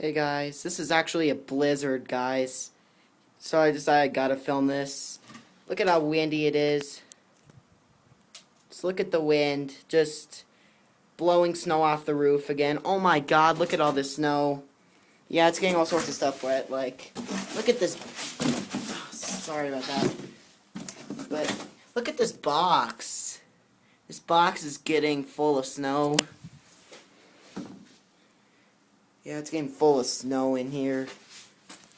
Hey guys, this is actually a blizzard, guys. So I decided I gotta film this. Look at how windy it is. Just look at the wind, just blowing snow off the roof again. Oh my god, look at all this snow. Yeah, it's getting all sorts of stuff wet. Like, look at this. Oh, sorry about that. But look at this box. This box is getting full of snow. Yeah, it's getting full of snow in here.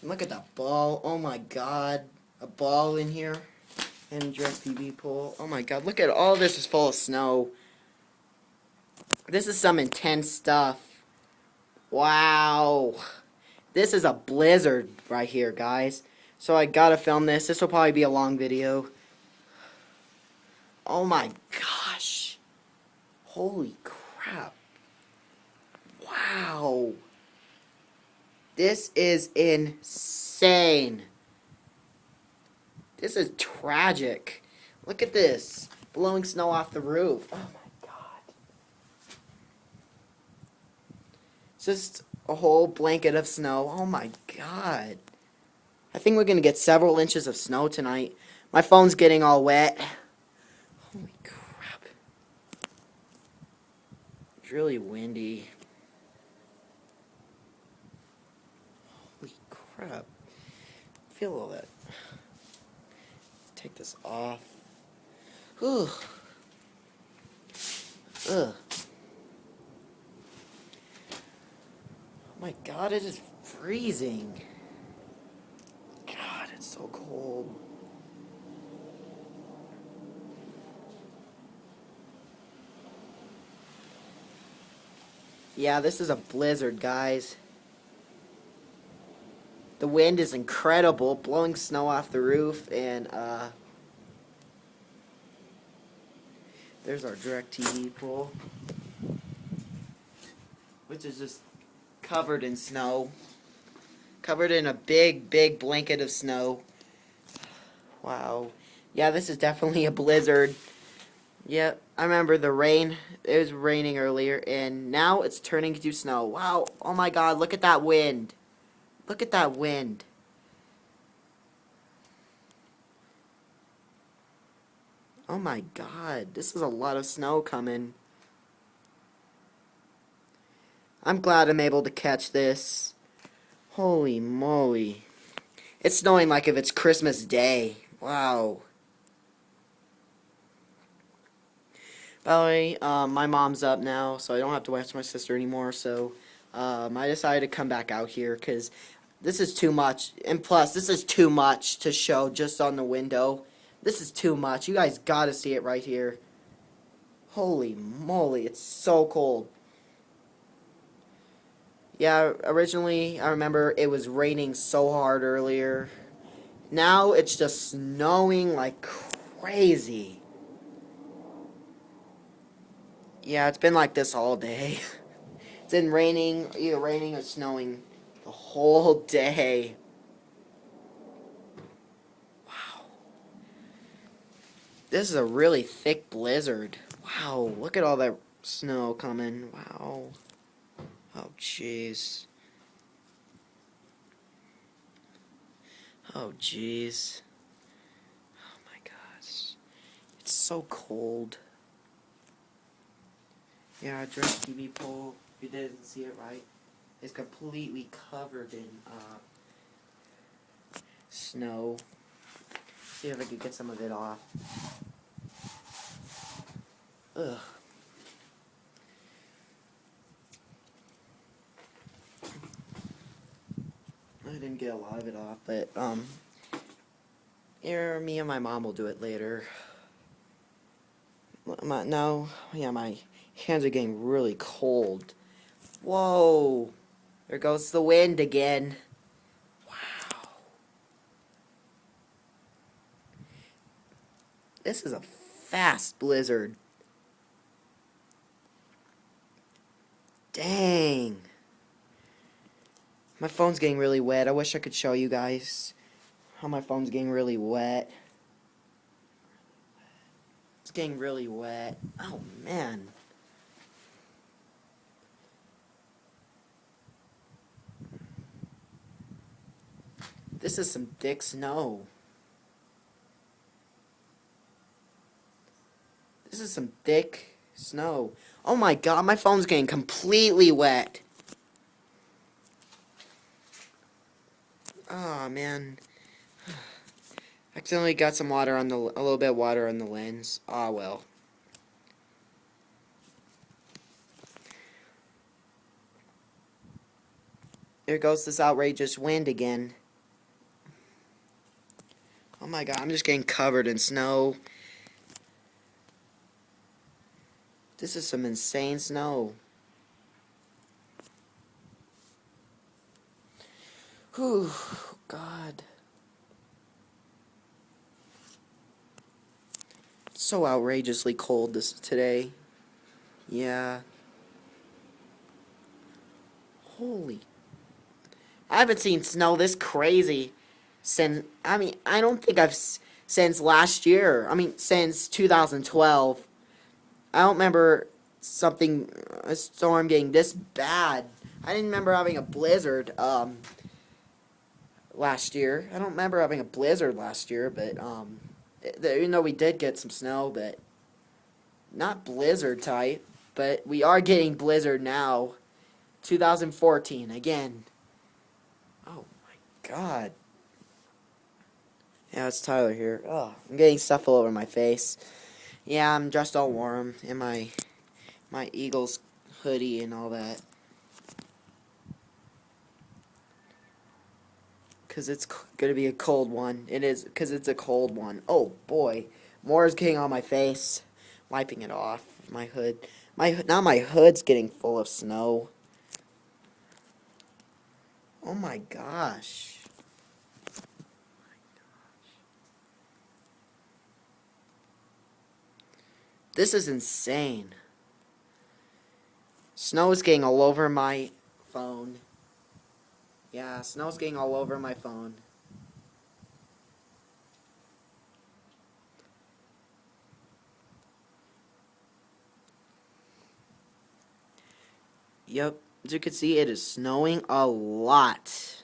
Look at that ball. Oh my god. A ball in here. And a DirecTV pole. Oh my god. Look at all this is full of snow. This is some intense stuff. Wow. This is a blizzard right here, guys. So I gotta film this. This will probably be a long video. Oh my gosh. Holy crap. Wow. This is insane. This is tragic. Look at this. Blowing snow off the roof. Oh my god. It's just a whole blanket of snow. Oh my god. I think we're going to get several inches of snow tonight. My phone's getting all wet. Holy crap. It's really windy. Holy crap. Feel all that. Take this off. Ugh. Ugh. Oh my god, it is freezing. God, it's so cold. Yeah, this is a blizzard, guys. The wind is incredible, blowing snow off the roof, and there's our DirecTV pole, which is just covered in snow. Covered in a big, big blanket of snow. Wow. Yeah, this is definitely a blizzard. Yeah, I remember the rain. It was raining earlier, and now it's turning to snow. Wow. Oh my god, look at that wind. Look at that wind. Oh my god, this is a lot of snow coming. I'm glad I'm able to catch this. Holy moly. It's snowing like if it's Christmas Day. Wow. By the way, my mom's up now, so I don't have to watch my sister anymore, so I decided to come back out here because this is too much. And plus, this is too much to show just on the window. This is too much. You guys gotta see it right here. Holy moly, it's so cold. Yeah, originally, I remember it was raining so hard earlier. Now it's just snowing like crazy. Yeah, it's been like this all day. It's been raining, either raining or snowing the whole day. Wow. This is a really thick blizzard. Wow, look at all that snow coming. Wow. Oh, jeez. Oh, jeez. Oh, my gosh. It's so cold. Yeah, DirecTV pole, if you didn't see it right, is completely covered in snow. See if I could get some of it off. Ugh. I didn't get a lot of it off, but here, me and my mom will do it later. No, yeah, my hands are getting really cold. Whoa! There goes the wind again. Wow. This is a fast blizzard. Dang. My phone's getting really wet. I wish I could show you guys how my phone's getting really wet. It's getting really wet. Oh, man. This is some thick snow. This is some thick snow. Oh my god, my phone's getting completely wet. Oh man. Accidentally got some water on a little bit of water on the lens. Ah well. There goes this outrageous wind again. Oh my god, I'm just getting covered in snow. This is some insane snow. Whew, God. It's so outrageously cold today. Yeah. Holy. I haven't seen snow this crazy since, I don't think since last year. Since 2012. I don't remember a storm getting this bad. I didn't remember having a blizzard, last year. I don't remember having a blizzard last year, but, even though we did get some snow, but not blizzard type, but we are getting blizzard now. 2014, again. Oh my god. Yeah, it's Tyler here. Oh, I'm getting stuff all over my face. Yeah, I'm dressed all warm in my Eagles hoodie and all that. Because it's going to be a cold one. It is, because it's a cold one. Oh, boy. More is getting on my face. Wiping it off. My hood. Now my hood's getting full of snow. Oh, my gosh. This is insane. Snow is getting all over my phone. Yeah, snow's getting all over my phone. Yep, as you can see, it is snowing a lot.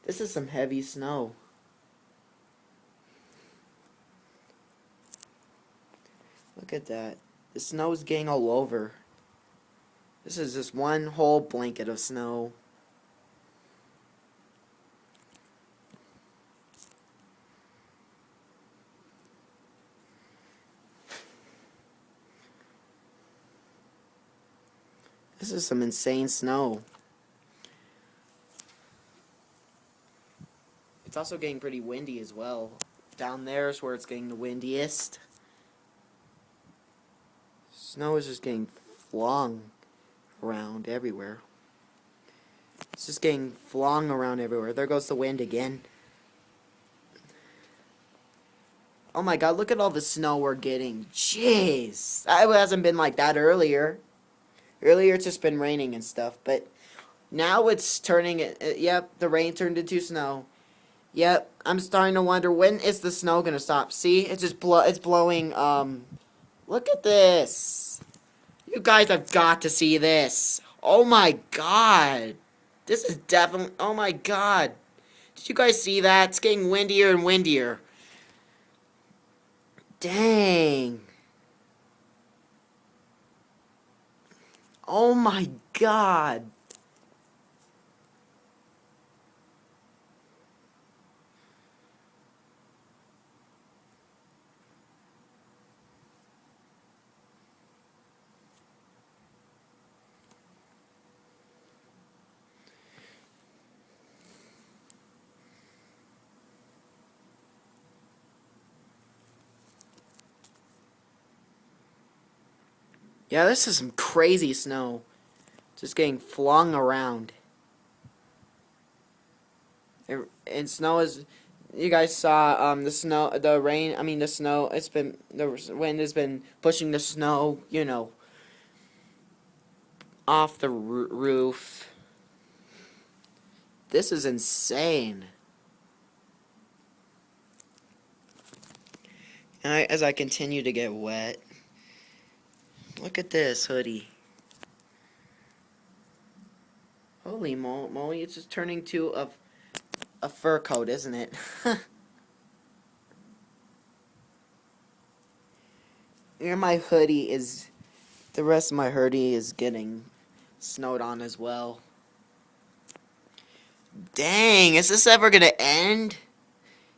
This is some heavy snow. Look at that. The snow is getting all over. This is just one whole blanket of snow. This is some insane snow. It's also getting pretty windy as well. Down there is where it's getting the windiest. Snow is just getting flung around everywhere. It's just getting flung around everywhere. There goes the wind again. Oh my god, look at all the snow we're getting. Jeez. It hasn't been like that earlier. Earlier it's just been raining and stuff, but now it's turning, yep, the rain turned into snow. Yep, I'm starting to wonder, when is the snow gonna stop? See, it's just it's blowing, look at this. You guys have got to see this. Oh my god. This is definitely, oh my god. Did you guys see that? It's getting windier and windier. Dang. Oh my god. Yeah, this is some crazy snow. Just getting flung around. And snow is, you guys saw the snow, the rain, the snow, the wind has been pushing the snow, you know, off the roof. This is insane. And as I continue to get wet, look at this hoodie. Holy moly, it's just turning to a fur coat, isn't it? And my hoodie is, the rest of my hoodie is getting snowed on as well. Dang, is this ever gonna end?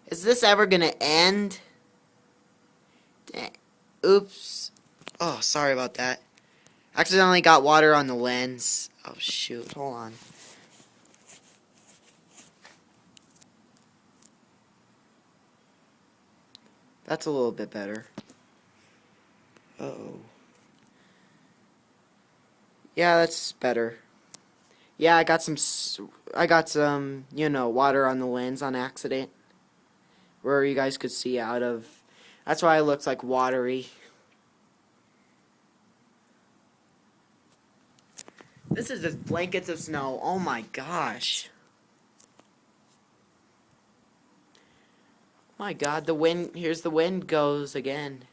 Is this ever gonna end? Dang. Oops. Oh, sorry about that. Accidentally got water on the lens. Oh, shoot. Hold on. That's a little bit better. Uh-oh. Yeah, that's better. Yeah, I got some, water on the lens on accident. Where you guys could see out of. That's why it looks like watery. This is just blankets of snow. Oh my gosh. My God, the wind, here's the wind goes again.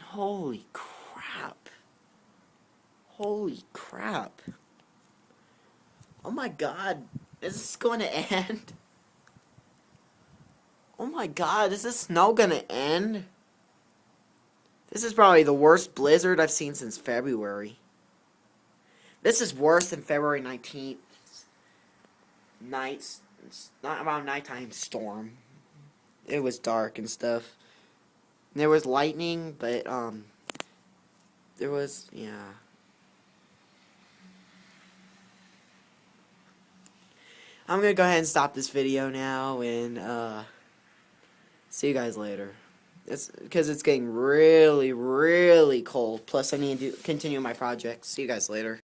Holy crap. Holy crap. Oh my God, is this going to end? Oh my God, is this snow going to end? This is probably the worst blizzard I've seen since February. This is worse than February 19th. Nights, not around nighttime storm. It was dark and stuff. There was lightning, but there was, yeah. I'm gonna go ahead and stop this video now and see you guys later. It's because it's getting really, really cold. Plus, I need to continue my project. See you guys later.